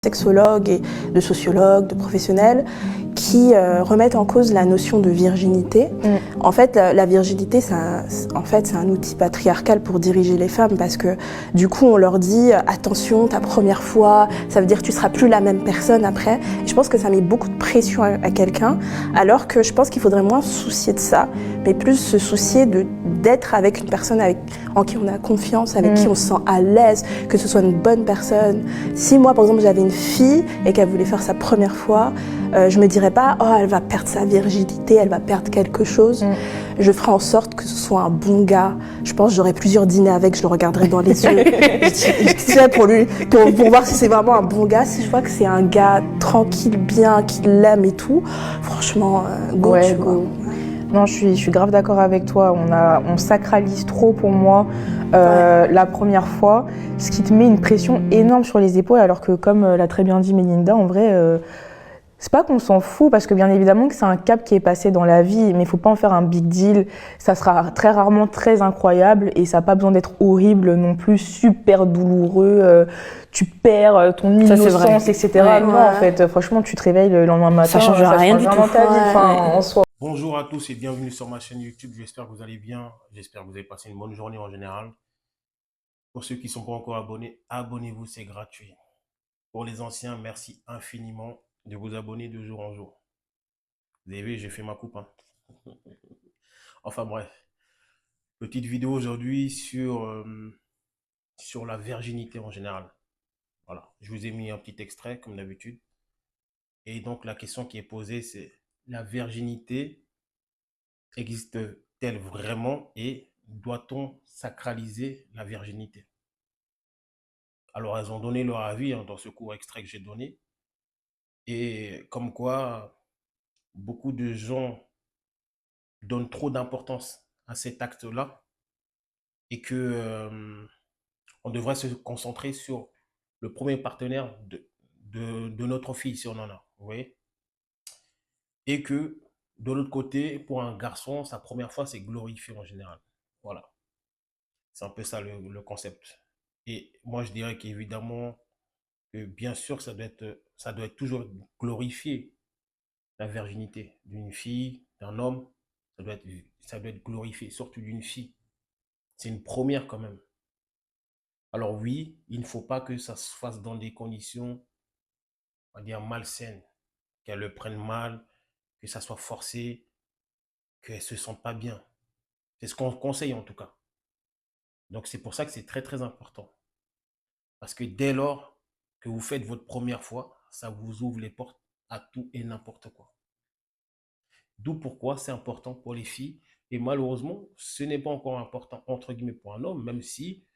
Sexologues et de sociologues, de professionnels qui remettent en cause la notion de virginité. En fait, la virginité, c'est un outil patriarcal pour diriger les femmes parce que du coup, on leur dit attention, ta première fois, ça veut dire que tu seras plus la même personne après. Et je pense que ça met beaucoup de pression à quelqu'un, alors que je pense qu'il faudrait moins se soucier de ça, mais plus se soucier d'être avec une personne en qui on a confiance, avec qui on se sent à l'aise, que ce soit une bonne personne. Si moi, par exemple, j'avais une fille et qu'elle voulait faire sa première fois, je me dirais pas oh, elle va perdre sa virginité, elle va perdre quelque chose. Je ferai en sorte que ce soit un bon gars. Je pense que j'aurai plusieurs dîners avec, je le regarderai dans les yeux. Je dirais pour voir si c'est vraiment un bon gars. Si je vois que c'est un gars tranquille, bien, qui l'aime et tout, franchement, go, ouais, tu vois. go. Non, je suis grave d'accord avec toi. On sacralise trop pour moi la première fois, ce qui te met une pression énorme sur les épaules, alors que comme l'a très bien dit Mélinda, en vrai, c'est pas qu'on s'en fout, parce que bien évidemment que c'est un cap qui est passé dans la vie, mais il faut pas en faire un big deal. Ça sera très rarement très incroyable et ça n'a pas besoin d'être horrible non plus, super douloureux. Tu perds ton innocence, etc. Ouais, non, ouais. en fait, franchement, tu te réveilles le lendemain matin, Ça changera rien du vraiment tout. ta vie, Ouais. en soi. Bonjour à tous et bienvenue sur ma chaîne YouTube. J'espère que vous allez bien. J'espère que vous avez passé une bonne journée en général. Pour ceux qui ne sont pas encore abonnés, abonnez-vous, c'est gratuit. Pour les anciens, merci infiniment de vous abonner de jour en jour. Vous avez vu, j'ai fait ma coupe. Hein. Enfin bref, petite vidéo aujourd'hui sur la virginité en général. Voilà, je vous ai mis un petit extrait comme d'habitude. Et donc la question qui est posée, c'est la virginité existe-t-elle vraiment et doit-on sacraliser la virginité? Alors, elles ont donné leur avis dans ce court extrait que j'ai donné. Et comme quoi, beaucoup de gens donnent trop d'importance à cet acte-là et que on devrait se concentrer sur le premier partenaire de notre fille, si on en a. Vous voyez? Et que de l'autre côté, pour un garçon, sa première fois, c'est glorifié en général. Voilà. C'est un peu ça le concept. Et moi, je dirais qu'évidemment, bien sûr, ça doit être toujours glorifié, la virginité d'une fille, d'un homme. Ça doit être glorifié, surtout d'une fille. C'est une première quand même. Alors oui, il ne faut pas que ça se fasse dans des conditions, on va dire, malsaines, qu'elle le prenne mal, que ça soit forcé, qu'elle ne se sente pas bien. C'est ce qu'on conseille en tout cas. Donc c'est pour ça que c'est très très important. Parce que dès lors que vous faites votre première fois, ça vous ouvre les portes à tout et n'importe quoi. D'où pourquoi c'est important pour les filles. Et malheureusement, ce n'est pas encore important, entre guillemets, pour un homme, même si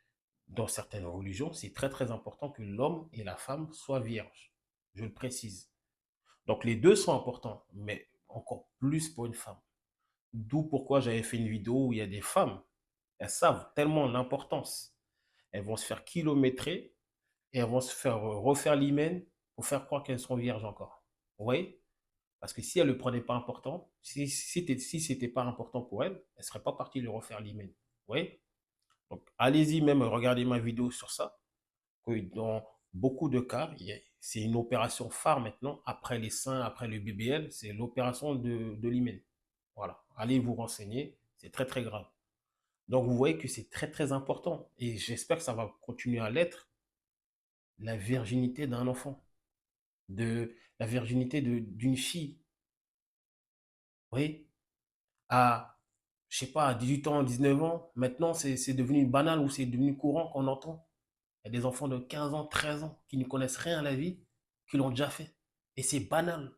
dans certaines religions, c'est très très important que l'homme et la femme soient vierges. Je le précise. Donc les deux sont importants, mais encore plus pour une femme. D'où pourquoi j'avais fait une vidéo où il y a des femmes, elles savent tellement l'importance. Elles vont se faire kilométrer et elles vont se faire refaire l'hymen pour faire croire qu'elles sont vierges encore. Vous voyez? Parce que si elle ne le prenait pas important, si c'était pas important pour elle, elle ne serait pas partie le refaire l'hymen. Vous voyez? Donc, allez-y même, regardez ma vidéo sur ça. Que dans beaucoup de cas, c'est une opération phare maintenant, après les seins, après le BBL, c'est l'opération de l'hymen. Voilà, allez vous renseigner, c'est très très grave. Donc, vous voyez que c'est très très important. Et j'espère que ça va continuer à l'être, la virginité d'un enfant, la virginité d'une fille. Vous voyez? À, je sais pas, à 18 ans, 19 ans, maintenant, c'est devenu banal ou c'est devenu courant qu'on entend. Il y a des enfants de 15 ans, 13 ans qui ne connaissent rien à la vie, qui l'ont déjà fait. Et c'est banal,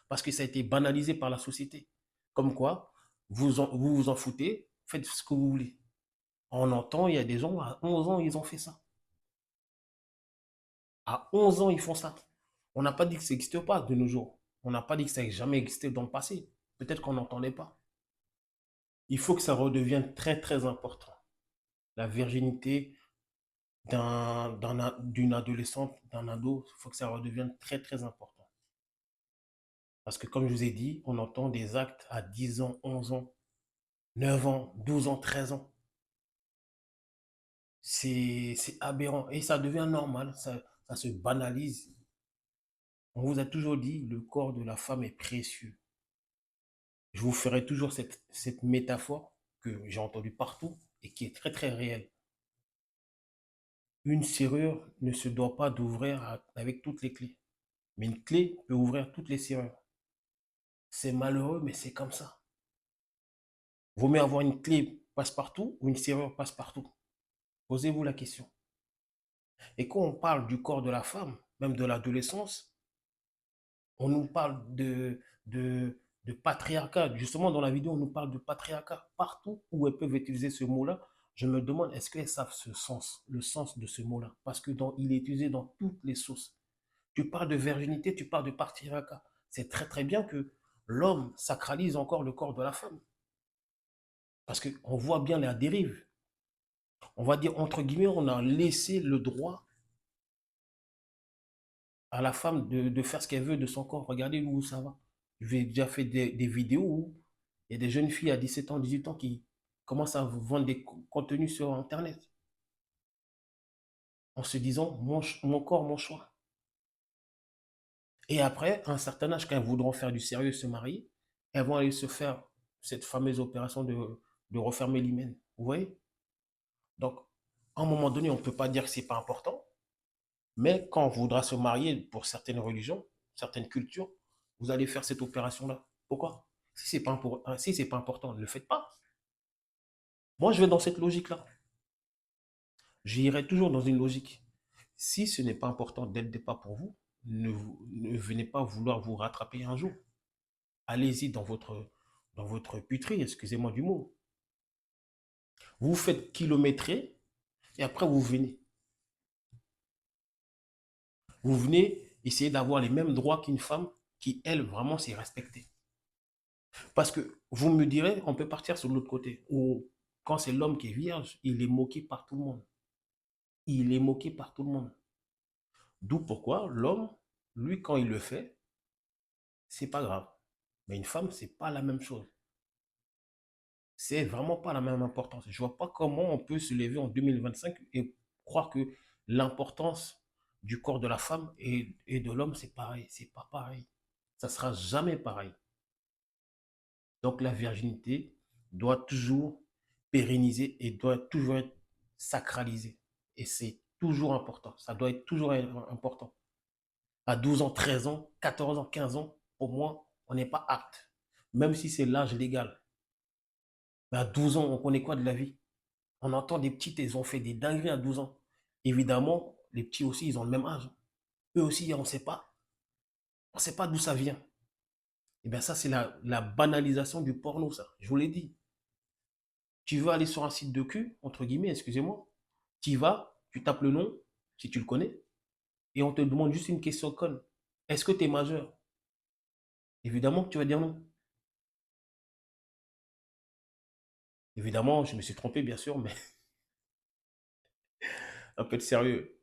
parce que ça a été banalisé par la société. Comme quoi, vous en foutez, faites ce que vous voulez. On entend, il y a des gens, à 11 ans, ils ont fait ça. À 11 ans, ils font ça. On n'a pas dit que ça n'existe pas de nos jours. On n'a pas dit que ça n'ait jamais existé dans le passé. Peut-être qu'on n'entendait pas. Il faut que ça redevienne très, très important. La virginité d'une adolescente, d'un ado, il faut que ça redevienne très, très important. Parce que comme je vous ai dit, on entend des actes à 10 ans, 11 ans, 9 ans, 12 ans, 13 ans. C'est aberrant. Et ça devient normal, ça se banalise. On vous a toujours dit, le corps de la femme est précieux. Je vous ferai toujours cette métaphore que j'ai entendue partout et qui est très très réelle. Une serrure ne se doit pas d'ouvrir avec toutes les clés, mais une clé peut ouvrir toutes les serrures. C'est malheureux, mais c'est comme ça. Vaut mieux avoir une clé passe-partout ou une serrure passe-partout. Posez-vous la question. Et quand on parle du corps de la femme, même de l'adolescence, on nous parle de patriarcat. Justement, dans la vidéo, on nous parle de patriarcat. Partout où elles peuvent utiliser ce mot-là, je me demande, est-ce qu'elles savent ce sens, le sens de ce mot-là? Parce que il est utilisé dans toutes les sources. Tu parles de virginité, tu parles de patriarcat. C'est très très bien que l'homme sacralise encore le corps de la femme. Parce qu'on voit bien la dérive. On va dire, entre guillemets, on a laissé le droit à la femme de faire ce qu'elle veut de son corps. Regardez où ça va. J'ai déjà fait des vidéos où il y a des jeunes filles à 17 ans, 18 ans qui commencent à vendre des contenus sur Internet en se disant mon corps, mon choix. Et après, à un certain âge, quand elles voudront faire du sérieux, se marier, elles vont aller se faire cette fameuse opération de refermer l'hymen. Vous voyez? Donc, à un moment donné, on ne peut pas dire que ce n'est pas important, mais quand on voudra se marier pour certaines religions, certaines cultures, vous allez faire cette opération-là. Pourquoi? Si ce n'est pas, si pas important, ne le faites pas. Moi, je vais dans cette logique-là. J'irai toujours dans une logique. Si ce n'est pas important dès le départ pour vous, ne venez pas vouloir vous rattraper un jour. Allez-y dans votre puterie, excusez-moi du mot. Vous faites kilométrer et après vous venez. Vous venez essayer d'avoir les mêmes droits qu'une femme qui, elle, vraiment s'est respectée. Parce que vous me direz, on peut partir sur l'autre côté, où quand c'est l'homme qui est vierge, il est moqué par tout le monde. Il est moqué par tout le monde. D'où pourquoi l'homme, lui, quand il le fait, c'est pas grave. Mais une femme, c'est pas la même chose. C'est vraiment pas la même importance. Je vois pas comment on peut se lever en 2025 et croire que l'importance du corps de la femme et de l'homme, c'est pareil. C'est pas pareil. Ça sera jamais pareil. Donc la virginité doit toujours pérenniser et doit toujours être sacralisée. Et c'est toujours important. Ça doit être toujours important. À 12 ans, 13 ans, 14 ans, 15 ans, pour moi, on n'est pas apte. Même si c'est l'âge légal. Mais à 12 ans, on connaît quoi de la vie? On entend des petites, ils ont fait des dingueries à 12 ans. Évidemment, les petits aussi, ils ont le même âge. Eux aussi, on ne sait pas. On ne sait pas d'où ça vient. Et bien ça, c'est la banalisation du porno, ça. Je vous l'ai dit. Tu veux aller sur un site de cul, entre guillemets, excusez-moi. Tu y vas, tu tapes le nom, si tu le connais, et on te demande juste une question conne. Est-ce que tu es majeur? Évidemment que tu vas dire non. Évidemment, je me suis trompé, bien sûr, mais un peu de sérieux.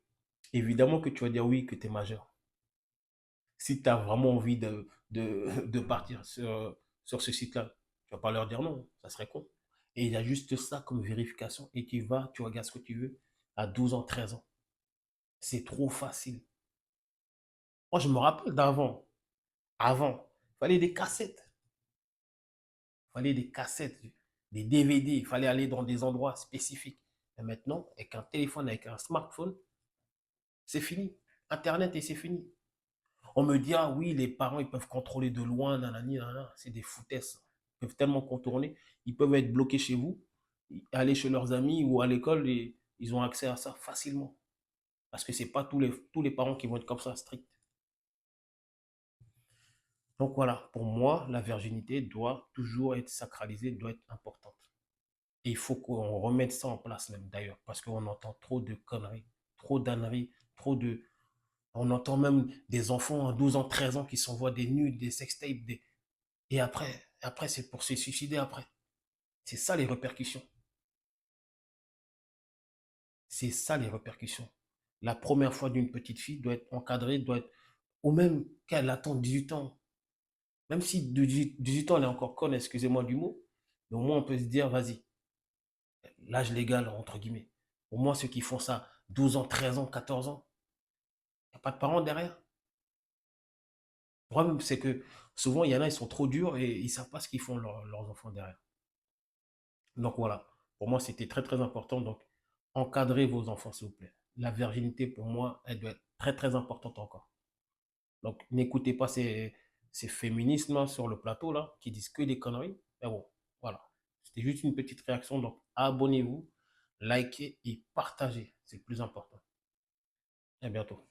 Évidemment que tu vas dire oui, que tu es majeur. Si tu as vraiment envie de partir sur ce site-là, tu vas pas leur dire non, ça serait con. Et il y a juste ça comme vérification. Et tu vas, tu regardes ce que tu veux à 12 ans, 13 ans. C'est trop facile. Moi, je me rappelle d'avant. Avant, il fallait des cassettes. Il fallait des cassettes, des DVD. Il fallait aller dans des endroits spécifiques. Et maintenant, avec un téléphone, avec un smartphone, c'est fini. Internet et c'est fini. On me dit, ah oui, les parents, ils peuvent contrôler de loin, nanani, nanana. C'est des foutaises. Ils peuvent tellement contourner. Ils peuvent être bloqués chez vous, aller chez leurs amis ou à l'école et ils ont accès à ça facilement. Parce que c'est pas tous les parents qui vont être comme ça, stricts. Donc voilà, pour moi, la virginité doit toujours être sacralisée, doit être importante. Et il faut qu'on remette ça en place même d'ailleurs, parce qu'on entend trop de conneries, trop d'âneries, trop de... On entend même des enfants à 12 ans, 13 ans qui s'envoient des nudes, des sextapes, et après c'est pour se suicider après. C'est ça les répercussions. C'est ça les répercussions. La première fois d'une petite fille doit être encadrée, doit être... Ou même qu'elle attend 18 ans. Même si de 18 ans elle est encore conne, excusez-moi du mot, mais au moins on peut se dire, vas-y, l'âge légal, entre guillemets. Au moins ceux qui font ça 12 ans, 13 ans, 14 ans, il n'y a pas de parents derrière. problème, c'est que souvent, il y en a, ils sont trop durs et ils ne savent pas ce qu'ils font leurs enfants derrière. Donc voilà, pour moi, c'était très, très important. Donc, encadrez vos enfants, s'il vous plaît. La virginité, pour moi, elle doit être très, très importante encore. Donc, n'écoutez pas ces féministes là, sur le plateau là, qui disent que des conneries. Mais bon, voilà. C'était juste une petite réaction. Donc, abonnez-vous, likez et partagez. C'est le plus important. À bientôt.